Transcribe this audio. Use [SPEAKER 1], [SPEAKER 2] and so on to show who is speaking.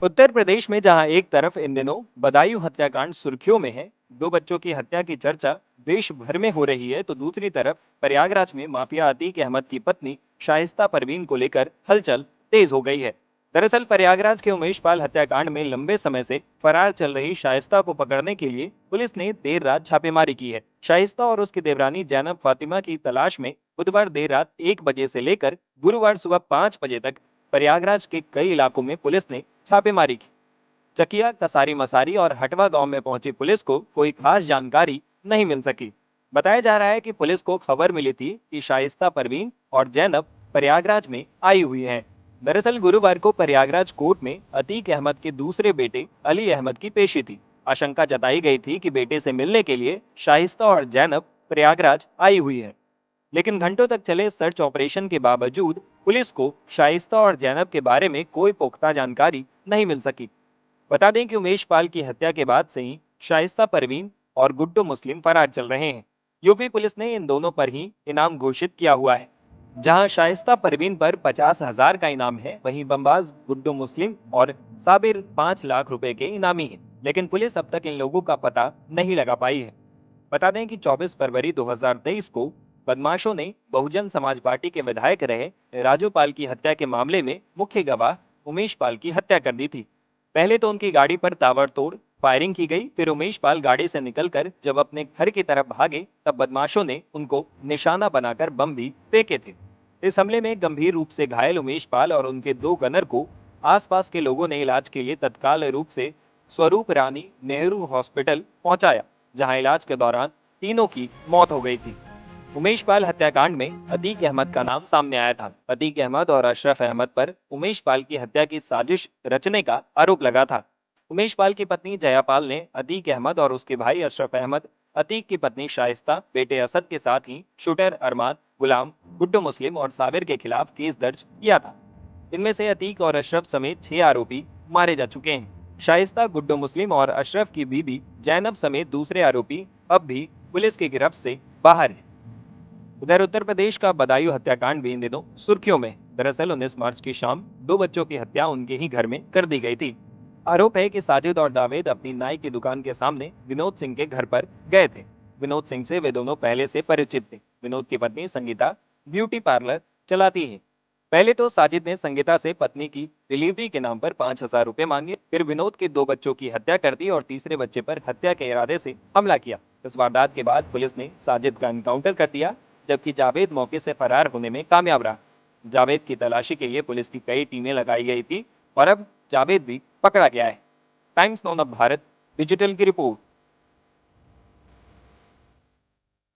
[SPEAKER 1] उत्तर प्रदेश में जहां एक तरफ इन दिनों बदायूं हत्याकांड सुर्खियों में है, दो बच्चों की हत्या की चर्चा देश भर में हो रही है, तो दूसरी तरफ प्रयागराज में माफिया अतीक अहमद की पत्नी शाइस्ता परवीन को लेकर हलचल तेज हो गई है। दरअसल प्रयागराज के उमेश पाल हत्याकांड में लंबे समय से फरार चल रही शाइस्ता को पकड़ने के लिए पुलिस ने देर रात छापेमारी की है। शाइस्ता और उसकी देवरानी जैनब फातिमा की तलाश में बुधवार देर रात 1 बजे से लेकर गुरुवार सुबह 5 बजे तक प्रयागराज के कई इलाकों में पुलिस ने छापेमारी की। चकिया, कसारी मसारी और हटवा गांव में पहुंची पुलिस को कोई खास जानकारी नहीं मिल सकी। बताया जा रहा है कि पुलिस को खबर मिली थी कि शाइस्ता परवीन और जैनब प्रयागराज में आई हुई हैं। दरअसल गुरुवार को प्रयागराज कोर्ट में अतीक अहमद के दूसरे बेटे अली अहमद की पेशी थी। आशंका जताई गई थी कि बेटे से मिलने के लिए शाइस्ता और जैनब प्रयागराज आई हुई है, लेकिन घंटों तक चले सर्च ऑपरेशन के बावजूद पुलिस को शाइस्ता और जैनब के बारे में कोई पुख्ता जानकारी नहीं मिल सकी। बता दें कि उमेश पाल की हत्या के बाद से ही शाइस्ता परवीन और गुड्डू मुस्लिम फरार चल रहे हैं। यूपी पुलिस ने इन दोनों पर ही इनाम घोषित किया हुआ है। जहां शाइस्ता परवीन पर 50,000 का इनाम है, वहीं बमबाज गुड्डू मुस्लिम और साबिर 5 लाख रुपए के इनामी हैं। लेकिन पुलिस अब तक इन लोगों का पता नहीं लगा पाई है। बता दें कि 24 फरवरी 2023 को बदमाशों ने बहुजन समाज पार्टी के विधायक रहे राजू पाल की हत्या के मामले में मुख्य गवाह उमेश पाल की हत्या कर दी थी। पहले तो उनकी गाड़ी पर ताबड़तोड़ फायरिंग की गई, फिर उमेश पाल गाड़ी से निकलकर जब अपने घर की तरफ भागे, तब बदमाशों ने उनको निशाना बनाकर बम भी फेंके थे। इस हमले में गंभीर रूप से घायल उमेश पाल और उनके दो गनर को आसपास के लोगों ने इलाज के लिए तत्काल रूप से स्वरूप रानी नेहरू हॉस्पिटल पहुंचाया, जहां इलाज के दौरान तीनों की मौत हो गई थी। उमेश पाल हत्याकांड में अतीक अहमद का नाम सामने आया था। अतीक अहमद और अशरफ अहमद पर उमेश पाल की हत्या की साजिश रचने का आरोप लगा था। उमेश पाल की पत्नी जयापाल ने अतीक अहमद और उसके भाई अशरफ अहमद, अतीक की पत्नी शाइस्ता, बेटे असद के साथ ही शूटर अरमान, गुलाम, गुड्डू मुस्लिम और साबिर के खिलाफ केस दर्ज किया था। इनमें से अतीक और अशरफ समेत 6 आरोपी मारे जा चुके हैं। शाइस्ता, गुड्डू मुस्लिम और अशरफ की बीबी जैनब समेत दूसरे आरोपी अब भी पुलिस की गिरफ्त से बाहर हैं। उधर उत्तर प्रदेश का बदायूं हत्याकांड भी इन दिनों सुर्खियों में। दरअसल 19 मार्च की शाम दो बच्चों की हत्या उनके ही घर में कर दी गई थी। आरोप है कि साजिद और जावेद अपनी नाई की दुकान के सामने विनोद सिंह के घर पर गए थे। विनोद सिंह से वे दोनों पहले से परिचित थे। विनोद की पत्नी संगीता ब्यूटी पार्लर चलाती है। पहले तो साजिद ने संगीता से पत्नी की डिलीवरी के नाम पर 5,000 रुपए मांगे, फिर विनोद के दो बच्चों की हत्या कर दी और तीसरे बच्चे पर हत्या के इरादे से हमला किया। इस वारदात के बाद पुलिस ने साजिद का एनकाउंटर कर दिया, जबकि जावेद मौके से फरार होने में कामयाब रहा। जावेद की तलाशी के लिए पुलिस की कई टीमें लगाई गई थी और अब जावेद भी पकड़ा गया है। Times now of Bharat digital की रिपोर्ट।